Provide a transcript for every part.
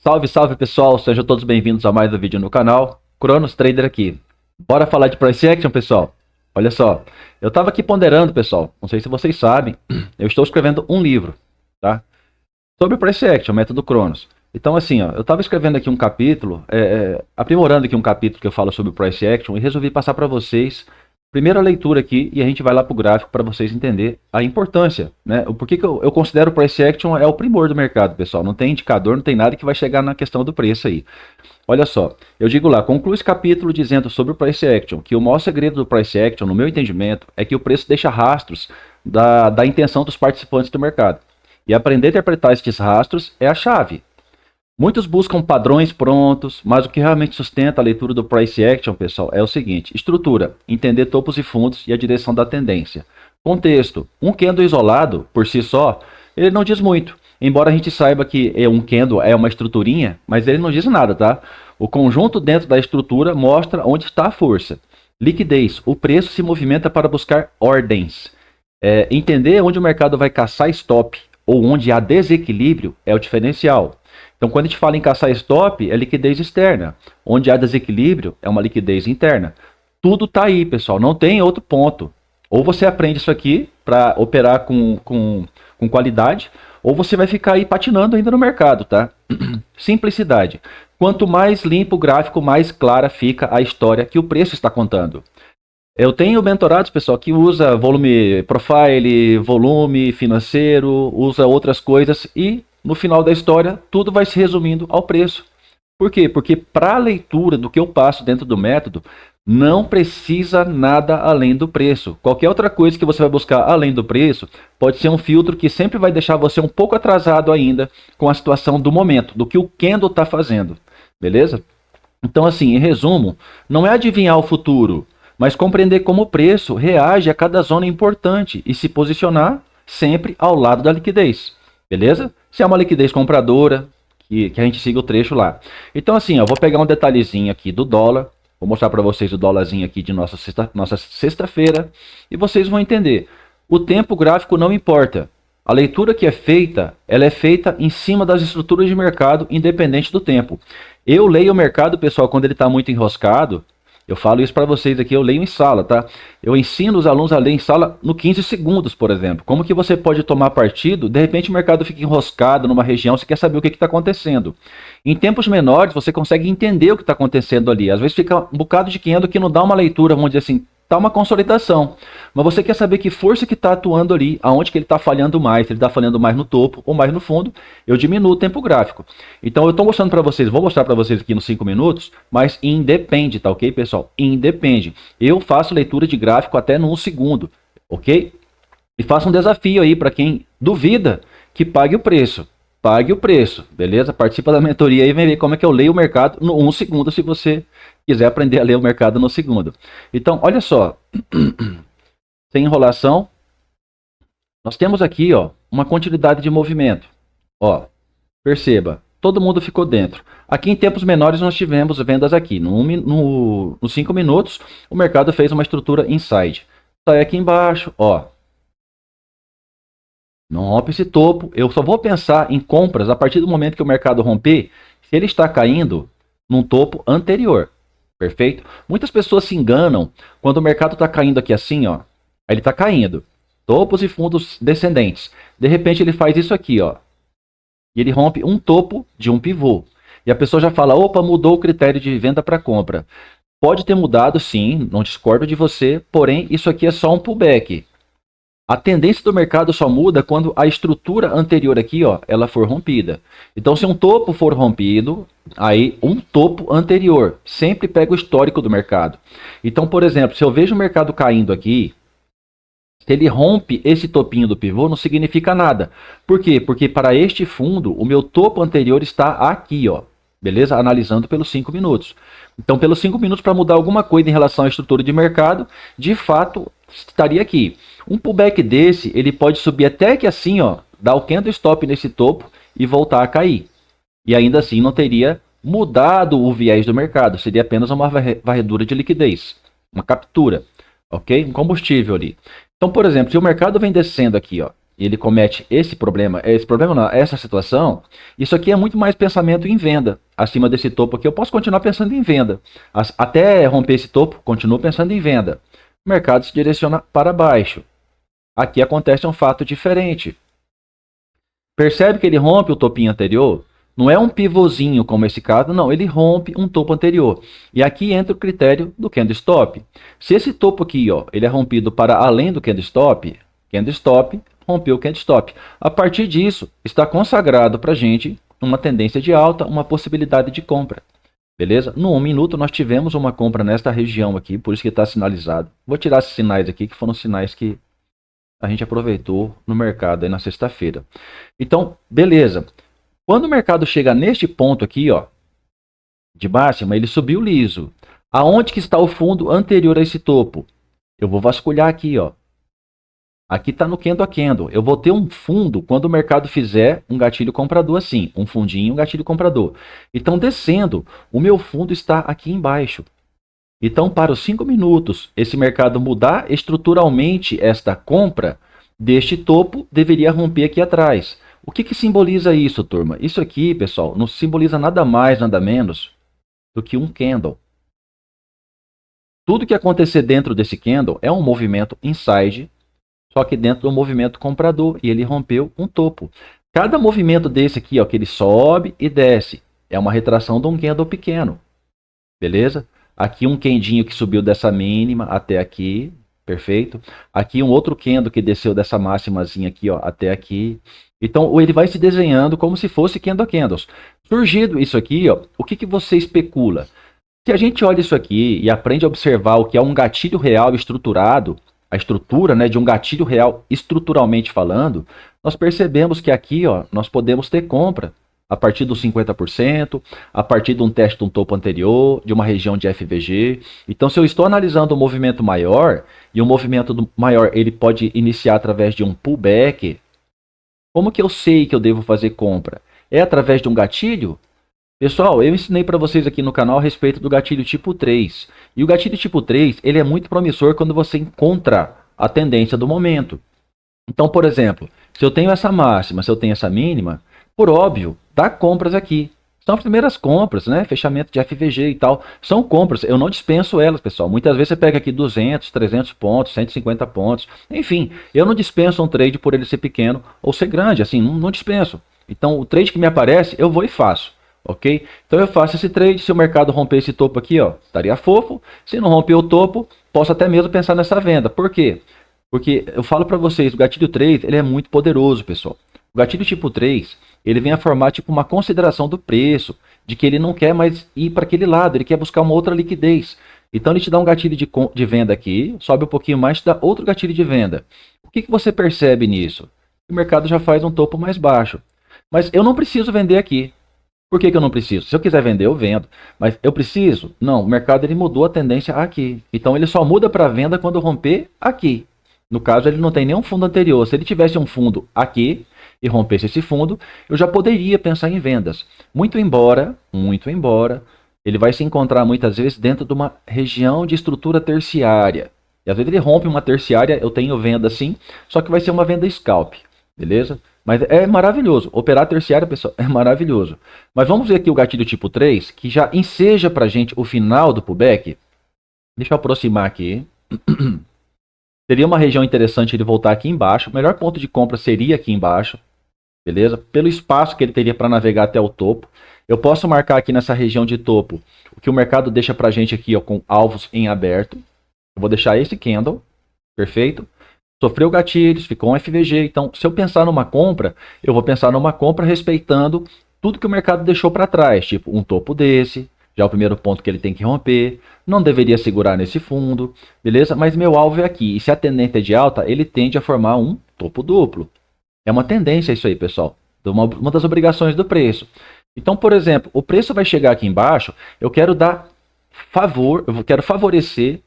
Salve, salve pessoal, sejam todos bem-vindos a mais um vídeo no canal. Cronos Trader aqui. Bora falar de Price Action, pessoal? Olha só, eu tava aqui ponderando, pessoal, não sei se vocês sabem, eu estou escrevendo um livro, tá? Sobre o Price Action, método Cronos. Então assim, ó, eu tava escrevendo aqui um capítulo, aprimorando aqui um capítulo que eu falo sobre o Price Action e resolvi passar para vocês, primeira leitura aqui, e a gente vai lá pro gráfico para vocês entenderem a importância, né? O porquê que eu considero o Price Action é o primor do mercado, pessoal. Não tem indicador, não tem nada que vai chegar na questão do preço aí. Olha só, eu digo lá, conclui esse capítulo dizendo sobre o Price Action, que o maior segredo do Price Action, no meu entendimento, é que o preço deixa rastros da intenção dos participantes do mercado. E aprender a interpretar esses rastros é a chave. Muitos buscam padrões prontos, mas o que realmente sustenta a leitura do Price Action, pessoal, é o seguinte: estrutura, entender topos e fundos e a direção da tendência. Contexto, um candle isolado, por si só, ele não diz muito. Embora a gente saiba que um candle é uma estruturinha, mas ele não diz nada, tá? O conjunto dentro da estrutura mostra onde está a força. Liquidez, o preço se movimenta para buscar ordens. Entender onde o mercado vai caçar stop ou onde há desequilíbrio é o diferencial. Então, quando a gente fala em caçar stop, é liquidez externa. Onde há desequilíbrio, é uma liquidez interna. Tudo está aí, pessoal. Não tem outro ponto. Ou você aprende isso aqui para operar com qualidade, ou você vai ficar aí patinando ainda no mercado, tá? Simplicidade. Quanto mais limpo o gráfico, mais clara fica a história que o preço está contando. Eu tenho mentorados, pessoal, que usa volume profile, volume financeiro, usa outras coisas e no final da história tudo vai se resumindo ao preço. Por quê? Porque para a leitura do que eu passo dentro do método, não precisa nada além do preço. Qualquer outra coisa que você vai buscar além do preço pode ser um filtro que sempre vai deixar você um pouco atrasado ainda com a situação do momento, do que o candle está fazendo. Beleza? Então assim, em resumo, não é adivinhar o futuro, mas compreender como o preço reage a cada zona importante e se posicionar sempre ao lado da liquidez. Beleza? Se é uma liquidez compradora, que a gente siga o trecho lá. Então assim, eu vou pegar um detalhezinho aqui do dólar, vou mostrar para vocês o dólarzinho aqui de nossa sexta-feira, e vocês vão entender. O tempo gráfico não importa. A leitura que é feita, ela é feita em cima das estruturas de mercado, independente do tempo. Eu leio o mercado, pessoal, quando ele está muito enroscado. Eu falo isso para vocês aqui, eu leio em sala, tá? Eu ensino os alunos a ler em sala no 15 segundos, por exemplo. Como que você pode tomar partido? De repente o mercado fica enroscado numa região, você quer saber o que está acontecendo. Em tempos menores, você consegue entender o que está acontecendo ali. Às vezes fica um bocado de candle que não dá uma leitura, vamos dizer assim, tá uma consolidação. Mas você quer saber que força que está atuando ali, aonde que ele está falhando mais, se ele está falhando mais no topo ou mais no fundo, eu diminuo o tempo gráfico. Então eu estou mostrando para vocês, vou mostrar para vocês aqui nos 5 minutos, mas independe, tá ok, pessoal? Independe. Eu faço leitura de gráfico até no 1 segundo, ok? E faço um desafio aí para quem duvida que pague o preço. Pague o preço, beleza? Participa da mentoria e vem ver como é que eu leio o mercado no 1 segundo, se você quiser aprender a ler o mercado no segundo. Então, olha só, sem enrolação, nós temos aqui, ó, uma continuidade de movimento. Ó, perceba, todo mundo ficou dentro. Aqui em tempos menores nós tivemos vendas aqui. Nos 5 minutos, o mercado fez uma estrutura inside. Sai aqui embaixo, ó. Não rompe esse topo. Eu só vou pensar em compras a partir do momento que o mercado romper, se ele está caindo num topo anterior. Perfeito? Muitas pessoas se enganam quando o mercado está caindo aqui assim, ó. Aí ele está caindo. Topos e fundos descendentes. De repente ele faz isso aqui, ó. E ele rompe um topo de um pivô. E a pessoa já fala, opa, mudou o critério de venda para compra. Pode ter mudado, sim, não discordo de você, porém isso aqui é só um pullback. A tendência do mercado só muda quando a estrutura anterior aqui, ó, ela for rompida. Então, se um topo for rompido, aí um topo anterior. Sempre pega o histórico do mercado. Então, por exemplo, se eu vejo o mercado caindo aqui, se ele rompe esse topinho do pivô, não significa nada. Por quê? Porque para este fundo, o meu topo anterior está aqui, ó. Beleza? Analisando pelos 5 minutos. Então, pelos 5 minutos, para mudar alguma coisa em relação à estrutura de mercado, de fato, estaria aqui. Um pullback desse, ele pode subir até que assim, ó, dar o candle stop nesse topo e voltar a cair. E ainda assim não teria mudado o viés do mercado, seria apenas uma varredura de liquidez, uma captura, ok? Um combustível ali. Então, por exemplo, se o mercado vem descendo aqui, ó, e ele comete esse problema não, essa situação, isso aqui é muito mais pensamento em venda. Acima desse topo aqui, eu posso continuar pensando em venda. Até romper esse topo, continuo pensando em venda. O mercado se direciona para baixo. Aqui acontece um fato diferente. Percebe que ele rompe o topinho anterior? Não é um pivôzinho como esse caso, não. Ele rompe um topo anterior. E aqui entra o critério do candle stop. Se esse topo aqui, ó, ele é rompido para além do candle stop, rompeu o candle stop. A partir disso, está consagrado para a gente uma tendência de alta, uma possibilidade de compra. Beleza? No 1 minuto nós tivemos uma compra nesta região aqui, por isso que está sinalizado. Vou tirar esses sinais aqui, que foram sinais que a gente aproveitou no mercado aí na sexta-feira. Então, beleza. Quando o mercado chega neste ponto aqui, ó, de máxima, ele subiu liso. Aonde que está o fundo anterior a esse topo? Eu vou vasculhar aqui, ó. Aqui está no candle a candle. Eu vou ter um fundo quando o mercado fizer um gatilho comprador assim. Um fundinho, um gatilho comprador. Então, descendo, o meu fundo está aqui embaixo. Então, para os 5 minutos, esse mercado mudar estruturalmente esta compra, deste topo, deveria romper aqui atrás. O que simboliza isso, turma? Isso aqui, pessoal, não simboliza nada mais, nada menos do que um candle. Tudo que acontecer dentro desse candle é um movimento inside, só que dentro do movimento comprador, e ele rompeu um topo. Cada movimento desse aqui, ó, que ele sobe e desce, é uma retração de um candle pequeno. Beleza? Aqui um candinho que subiu dessa mínima até aqui, perfeito? Aqui um outro candle que desceu dessa máximazinha aqui, ó, até aqui. Então, ele vai se desenhando como se fosse candle a candles. Surgido isso aqui, ó, o que você especula? Se a gente olha isso aqui e aprende a observar o que é um gatilho real estruturado, a estrutura, né, de um gatilho real estruturalmente falando, nós percebemos que aqui, ó, nós podemos ter compra a partir dos 50%, a partir de um teste de um topo anterior, de uma região de FVG. Então, se eu estou analisando um movimento maior, e um movimento maior ele pode iniciar através de um pullback, como que eu sei que eu devo fazer compra? É através de um gatilho? Pessoal, eu ensinei para vocês aqui no canal a respeito do gatilho tipo 3. E o gatilho tipo 3, ele é muito promissor quando você encontra a tendência do momento. Então, por exemplo, se eu tenho essa máxima, se eu tenho essa mínima, por óbvio, dá compras aqui. São as primeiras compras, né? Fechamento de FVG e tal. São compras, eu não dispenso elas, pessoal. Muitas vezes você pega aqui 200, 300 pontos, 150 pontos. Enfim, eu não dispenso um trade por ele ser pequeno ou ser grande, assim, não dispenso. Então, o trade que me aparece, eu vou e faço. Ok? Então eu faço esse trade, se o mercado romper esse topo aqui, ó, estaria fofo. Se não romper o topo, posso até mesmo pensar nessa venda. Por quê? Porque eu falo para vocês, o gatilho 3, ele é muito poderoso, pessoal. O gatilho tipo 3, ele vem a formar tipo uma consideração do preço, de que ele não quer mais ir para aquele lado, ele quer buscar uma outra liquidez. Então ele te dá um gatilho de venda aqui, sobe um pouquinho mais, te dá outro gatilho de venda. O que você percebe nisso? O mercado já faz um topo mais baixo. Mas eu não preciso vender aqui. Por que eu não preciso? Se eu quiser vender, eu vendo. Mas eu preciso? Não, o mercado ele mudou a tendência aqui. Então ele só muda para venda quando romper aqui. No caso, ele não tem nenhum fundo anterior. Se ele tivesse um fundo aqui e rompesse esse fundo, eu já poderia pensar em vendas. Muito embora, ele vai se encontrar muitas vezes dentro de uma região de estrutura terciária. E às vezes ele rompe uma terciária, eu tenho venda sim, só que vai ser uma venda scalp, beleza? Mas é maravilhoso. Operar terciária, pessoal, é maravilhoso. Mas vamos ver aqui o gatilho tipo 3, que já enseja pra gente o final do pullback. Deixa eu aproximar aqui. Seria uma região interessante ele voltar aqui embaixo. O melhor ponto de compra seria aqui embaixo. Beleza? Pelo espaço que ele teria para navegar até o topo. Eu posso marcar aqui nessa região de topo o que o mercado deixa pra gente aqui, ó, com alvos em aberto. Eu vou deixar esse candle. Perfeito? Sofreu gatilhos, ficou um FVG. Então, se eu pensar numa compra, eu vou pensar numa compra respeitando tudo que o mercado deixou para trás. Tipo, um topo desse, já é o primeiro ponto que ele tem que romper. Não deveria segurar nesse fundo, beleza? Mas meu alvo é aqui. E se a tendência é de alta, ele tende a formar um topo duplo. É uma tendência isso aí, pessoal. Uma das obrigações do preço. Então, por exemplo, o preço vai chegar aqui embaixo, eu quero dar favor, eu quero favorecer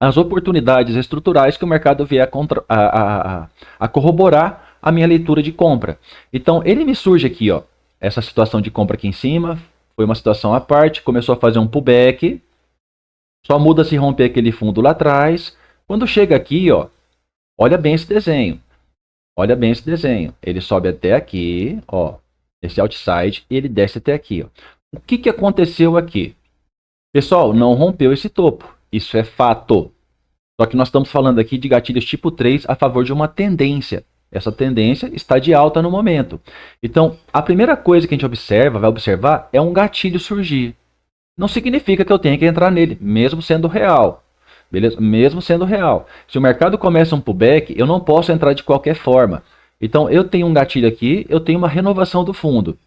as oportunidades estruturais que o mercado vier a corroborar a minha leitura de compra. Então, ele me surge aqui, ó, essa situação de compra aqui em cima, foi uma situação à parte, começou a fazer um pullback, só muda se romper aquele fundo lá atrás. Quando chega aqui, ó, olha bem esse desenho. Olha bem esse desenho. Ele sobe até aqui, ó, esse outside, e ele desce até aqui, ó. O que que aconteceu aqui? Pessoal, não rompeu esse topo. Isso é fato. Só que nós estamos falando aqui de gatilhos tipo 3 a favor de uma tendência. Essa tendência está de alta no momento. Então, a primeira coisa que a gente vai observar, é um gatilho surgir. Não significa que eu tenha que entrar nele, mesmo sendo real. Beleza? Mesmo sendo real. Se o mercado começa um pullback, eu não posso entrar de qualquer forma. Então, eu tenho um gatilho aqui, eu tenho uma renovação do fundo.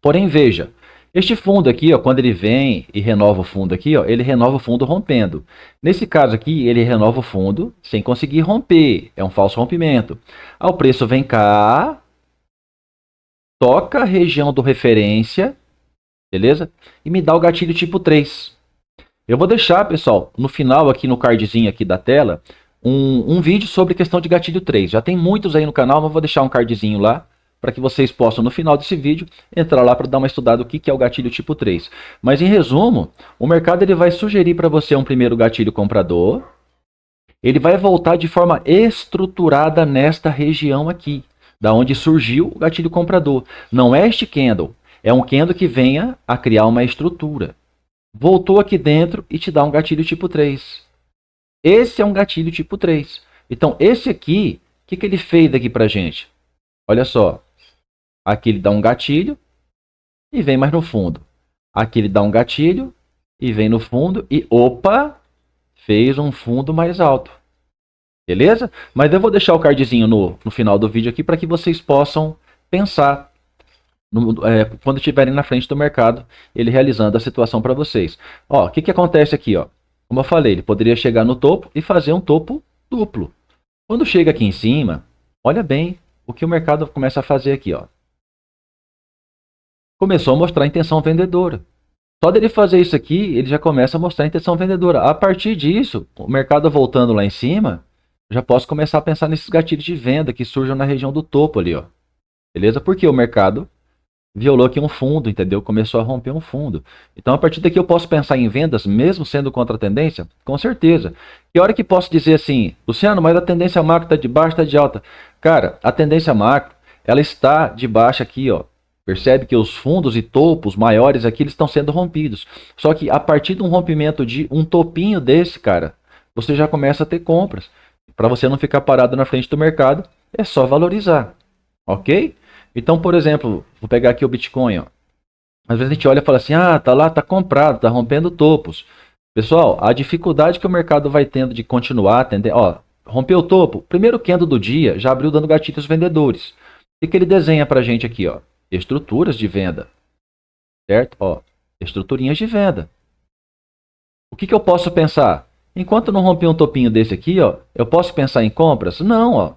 Porém, veja, este fundo aqui, ó, quando ele vem e renova o fundo aqui, ó, ele renova o fundo rompendo. Nesse caso aqui, ele renova o fundo sem conseguir romper. É um falso rompimento. Aí o preço vem cá, toca a região do referência, beleza? E me dá o gatilho tipo 3. Eu vou deixar, pessoal, no final aqui no cardzinho aqui da tela, um vídeo sobre questão de gatilho 3. Já tem muitos aí no canal, mas vou deixar um cardzinho lá, para que vocês possam, no final desse vídeo, entrar lá para dar uma estudada o que é o gatilho tipo 3. Mas, em resumo, o mercado ele vai sugerir para você um primeiro gatilho comprador. Ele vai voltar de forma estruturada nesta região aqui, da onde surgiu o gatilho comprador. Não é este candle, é um candle que venha a criar uma estrutura. Voltou aqui dentro e te dá um gatilho tipo 3. Esse é um gatilho tipo 3. Então, esse aqui, o que ele fez aqui para gente? Olha só. Aqui ele dá um gatilho e vem mais no fundo. Aqui ele dá um gatilho e vem no fundo e, opa, fez um fundo mais alto. Beleza? Mas eu vou deixar o cardzinho no final do vídeo aqui para que vocês possam pensar quando estiverem na frente do mercado, ele realizando a situação para vocês. Ó, o que acontece aqui? Ó? Como eu falei, ele poderia chegar no topo e fazer um topo duplo. Quando chega aqui em cima, olha bem o que o mercado começa a fazer aqui. Ó. Começou a mostrar a intenção vendedora. Só dele fazer isso aqui, ele já começa a mostrar a intenção vendedora. A partir disso, o mercado voltando lá em cima, eu já posso começar a pensar nesses gatilhos de venda que surjam na região do topo ali, ó. Beleza? Porque o mercado violou aqui um fundo, entendeu? Começou a romper um fundo. Então, a partir daqui eu posso pensar em vendas, mesmo sendo contra a tendência? Com certeza. Que hora que posso dizer assim, Luciano, mas a tendência macro está de baixa, está de alta? Cara, a tendência macro, ela está de baixa aqui, ó. Percebe que os fundos e topos maiores aqui eles estão sendo rompidos. Só que a partir de um rompimento de um topinho desse, cara, você já começa a ter compras. Para você não ficar parado na frente do mercado, é só valorizar. Ok? Então, por exemplo, vou pegar aqui o Bitcoin. Ó. Às vezes a gente olha e fala assim, ah, tá lá, tá comprado, tá rompendo topos. Pessoal, a dificuldade que o mercado vai tendo de continuar, ó, rompeu o topo, primeiro candle do dia já abriu dando gatilhos vendedores. O que ele desenha pra gente aqui, ó? Estruturas de venda, certo? Ó, estruturinhas de venda. O que eu posso pensar? Enquanto não romper um topinho desse aqui, ó, eu posso pensar em compras? Não, ó.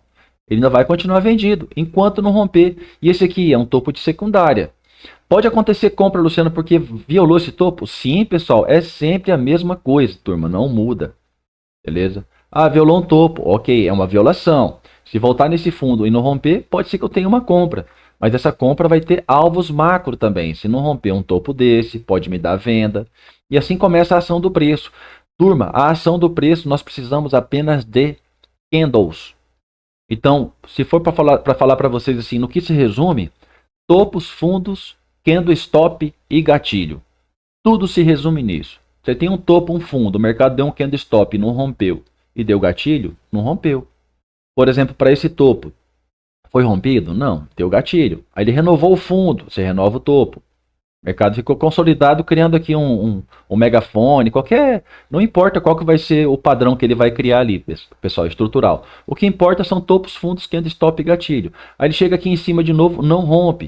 Ele ainda vai continuar vendido, enquanto não romper. E esse aqui é um topo de secundária. Pode acontecer compra, Luciano, porque violou esse topo? Sim, pessoal, é sempre a mesma coisa, turma, não muda. Beleza? Ah, violou um topo, ok, é uma violação. Se voltar nesse fundo e não romper, pode ser que eu tenha uma compra. Mas essa compra vai ter alvos macro também. Se não romper um topo desse, pode me dar venda. E assim começa a ação do preço. Turma, a ação do preço nós precisamos apenas de candles. Então, se for para falar para vocês assim, no que se resume, topos, fundos, candle stop e gatilho. Tudo se resume nisso. Você tem um topo, um fundo, o mercado deu um candle stop, não rompeu, e deu gatilho, não rompeu. Por exemplo, para esse topo, foi rompido? Não, deu gatilho. Aí ele renovou o fundo, você renova o topo. O mercado ficou consolidado, criando aqui um megafone, qualquer... Não importa qual que vai ser o padrão que ele vai criar ali, pessoal, estrutural. O que importa são topos, fundos, candle stop e gatilho. Aí ele chega aqui em cima de novo, não rompe.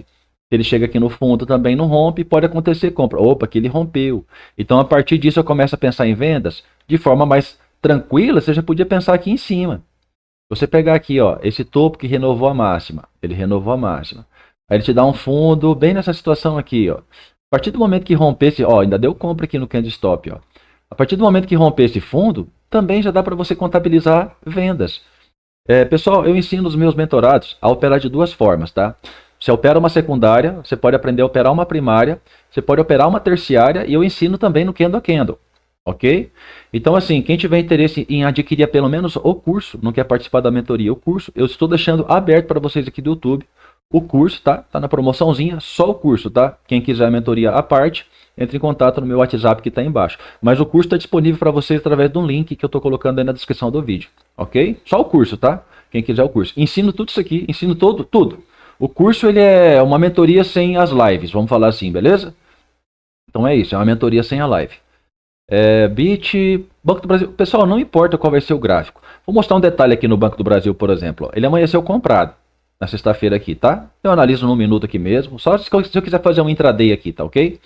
Se ele chega aqui no fundo também não rompe, pode acontecer compra. Opa, que ele rompeu. Então, a partir disso, eu começo a pensar em vendas de forma mais tranquila. Você já podia pensar aqui em cima. Você pegar aqui, ó, esse topo que renovou a máxima. Ele renovou a máxima. Aí ele te dá um fundo bem nessa situação aqui, ó. A partir do momento que romper esse... Ó, ainda deu compra aqui no candle stop, ó. A partir do momento que romper esse fundo, também já dá para você contabilizar vendas. Pessoal, eu ensino os meus mentorados a operar de duas formas, tá? Você opera uma secundária, você pode aprender a operar uma primária, você pode operar uma terciária e eu ensino também no candle a candle. Ok? Então, assim, quem tiver interesse em adquirir pelo menos o curso, não quer participar da mentoria, o curso, eu estou deixando aberto para vocês aqui do YouTube. O curso, tá? Tá na promoçãozinha, só o curso, tá? Quem quiser a mentoria à parte, entre em contato no meu WhatsApp que está aí embaixo. Mas o curso está disponível para vocês através de um link que eu estou colocando aí na descrição do vídeo, ok? Só o curso, tá? Quem quiser o curso. Ensino tudo isso aqui, ensino tudo. O curso, ele é uma mentoria sem as lives, vamos falar assim, beleza? Então é isso, é uma mentoria sem a live. Banco do Brasil. Pessoal, não importa qual vai ser o gráfico. Vou mostrar um detalhe aqui no Banco do Brasil, por exemplo. Ele amanheceu comprado na sexta-feira aqui, tá? Eu analiso num minuto aqui mesmo. Só se eu quiser fazer um intraday aqui, tá ok?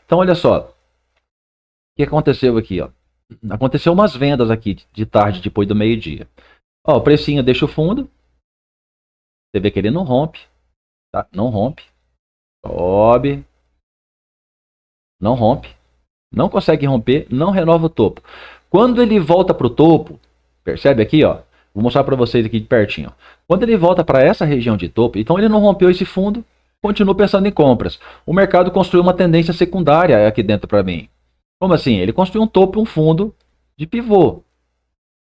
Então, olha só. O que aconteceu aqui, ó? Aconteceu umas vendas aqui de tarde, depois do meio-dia. Ó, o precinho deixa o fundo. Você vê que ele não rompe, tá? Não rompe. Sobe. Não rompe. Não consegue romper, não renova o topo. Quando ele volta para o topo, percebe aqui, ó. Vou mostrar para vocês aqui de pertinho. Ó. Quando ele volta para essa região de topo, então ele não rompeu esse fundo, continua pensando em compras. O mercado construiu uma tendência secundária aqui dentro para mim. Como assim? Ele construiu um topo, um fundo de pivô.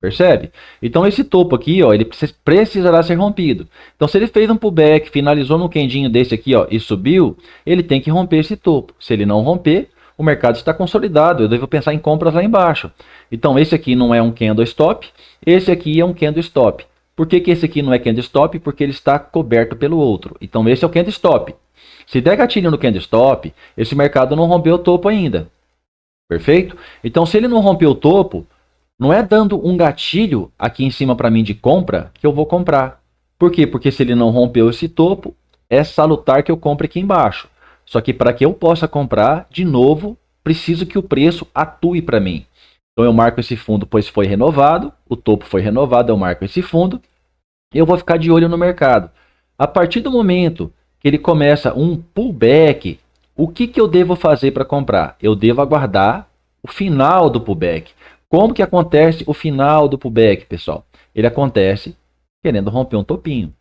Percebe? Então esse topo aqui, ó, ele precisará ser rompido. Então se ele fez um pullback, finalizou no candinho desse aqui, ó, e subiu, ele tem que romper esse topo. Se ele não romper, o mercado está consolidado, eu devo pensar em compras lá embaixo. Então esse aqui não é um candle stop, esse aqui é um candle stop. Por que esse aqui não é candle stop? Porque ele está coberto pelo outro. Então esse é o candle stop. Se der gatilho no candle stop, esse mercado não rompeu o topo ainda. Perfeito? Então se ele não rompeu o topo, não é dando um gatilho aqui em cima para mim de compra que eu vou comprar. Por quê? Porque se ele não rompeu esse topo, é salutar que eu compre aqui embaixo. Só que para que eu possa comprar, de novo, preciso que o preço atue para mim. Então eu marco esse fundo, pois foi renovado, o topo foi renovado, eu marco esse fundo, e eu vou ficar de olho no mercado. A partir do momento que ele começa um pullback, o que eu devo fazer para comprar? Eu devo aguardar o final do pullback. Como que acontece o final do pullback, pessoal? Ele acontece querendo romper um topinho.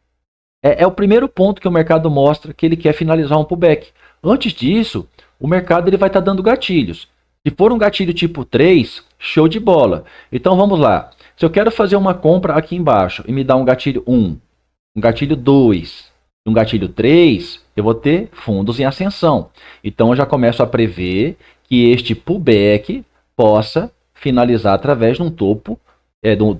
É o primeiro ponto que o mercado mostra que ele quer finalizar um pullback. Antes disso, o mercado ele vai estar dando gatilhos. Se for um gatilho tipo 3, show de bola. Então vamos lá. Se eu quero fazer uma compra aqui embaixo e me dá um gatilho 1, um gatilho 2, um gatilho 3, eu vou ter fundos em ascensão. Então eu já começo a prever que este pullback possa finalizar através de um topo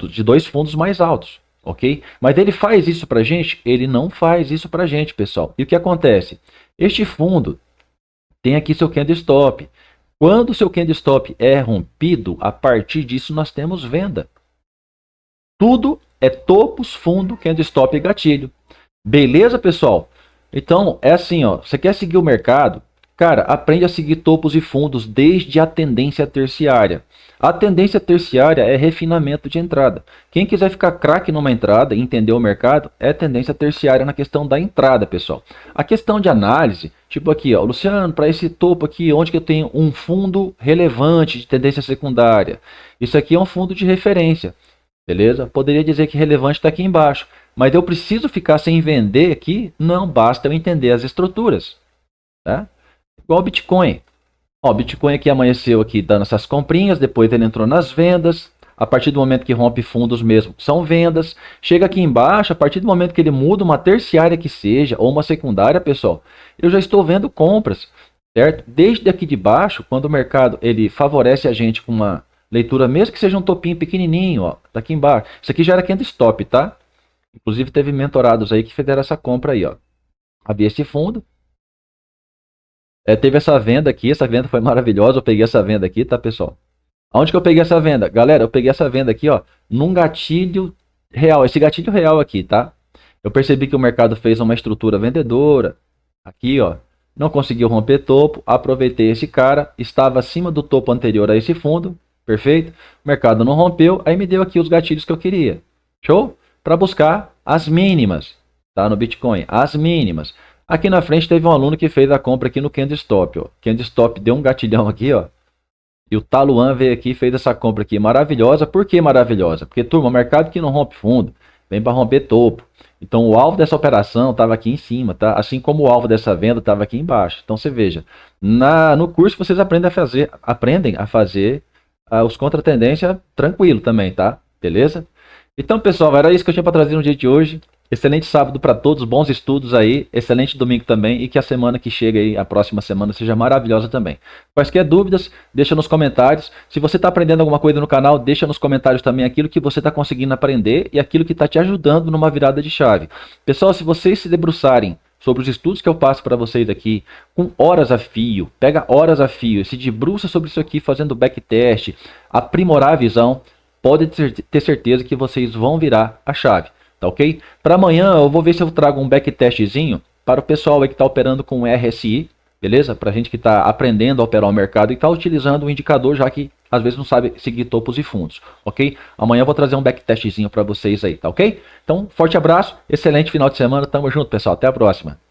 de dois fundos mais altos, ok? Mas ele faz isso para gente? Ele não faz isso para gente, pessoal. E o que acontece? Este fundo tem aqui seu candle stop. Quando o seu candle stop é rompido, a partir disso nós temos venda. Tudo é topos, fundo, candle stop e gatilho. Beleza, pessoal? Então, é assim, ó. Você quer seguir o mercado? Cara, aprende a seguir topos e fundos desde a tendência terciária. A tendência terciária é refinamento de entrada. Quem quiser ficar craque numa entrada e entender o mercado, é tendência terciária na questão da entrada, pessoal. A questão de análise, tipo aqui, ó, Luciano, para esse topo aqui, onde que eu tenho um fundo relevante de tendência secundária? Isso aqui é um fundo de referência, beleza? Poderia dizer que relevante está aqui embaixo, mas eu preciso ficar sem vender aqui? Não basta eu entender as estruturas, tá? Igual o Bitcoin. Ó, o Bitcoin aqui amanheceu aqui dando essas comprinhas, depois ele entrou nas vendas. A partir do momento que rompe fundos mesmo, são vendas. Chega aqui embaixo, a partir do momento que ele muda uma terciária que seja, ou uma secundária, pessoal, eu já estou vendo compras, certo? Desde aqui de baixo, quando o mercado ele favorece a gente com uma leitura, mesmo que seja um topinho pequenininho, ó, daqui embaixo. Isso aqui já era candle stop, tá? Inclusive teve mentorados aí que fizeram essa compra aí, ó. Havia esse fundo. Teve essa venda aqui, essa venda foi maravilhosa, eu peguei essa venda aqui, tá, pessoal? Aonde que eu peguei essa venda? Galera, eu peguei essa venda aqui, ó, num gatilho real, esse gatilho real aqui, tá? Eu percebi que o mercado fez uma estrutura vendedora, aqui, ó, não conseguiu romper topo, aproveitei esse cara, estava acima do topo anterior a esse fundo, perfeito? O mercado não rompeu, aí me deu aqui os gatilhos que eu queria, show? Para buscar as mínimas, tá, no Bitcoin, as mínimas. Aqui na frente teve um aluno que fez a compra aqui no Candle Stop, ó. Candle Stop deu um gatilhão aqui, ó. E o Taluan veio aqui e fez essa compra aqui maravilhosa. Por que maravilhosa? Porque, turma, mercado que não rompe fundo, vem para romper topo. Então o alvo dessa operação estava aqui em cima, tá? Assim como o alvo dessa venda estava aqui embaixo. Então você veja, no curso vocês aprendem a fazer os contra-tendência tranquilo também, tá? Beleza? Então, pessoal, era isso que eu tinha para trazer no dia de hoje. Excelente sábado para todos, bons estudos aí, excelente domingo também e que a semana que chega aí, a próxima semana, seja maravilhosa também. Quaisquer dúvidas, deixa nos comentários. Se você está aprendendo alguma coisa no canal, deixa nos comentários também aquilo que você está conseguindo aprender e aquilo que está te ajudando numa virada de chave. Pessoal, se vocês se debruçarem sobre os estudos que eu passo para vocês aqui, com horas a fio, pega horas a fio, se debruça sobre isso aqui, fazendo backtest, aprimorar a visão, pode ter certeza que vocês vão virar a chave. Tá ok? Para amanhã eu vou ver se eu trago um backtestzinho para o pessoal aí que está operando com RSI, beleza? Para a gente que está aprendendo a operar o mercado e está utilizando o indicador, já que às vezes não sabe seguir topos e fundos, ok? Amanhã eu vou trazer um backtestzinho para vocês aí, tá ok? Então, forte abraço, excelente final de semana, tamo junto pessoal, até a próxima.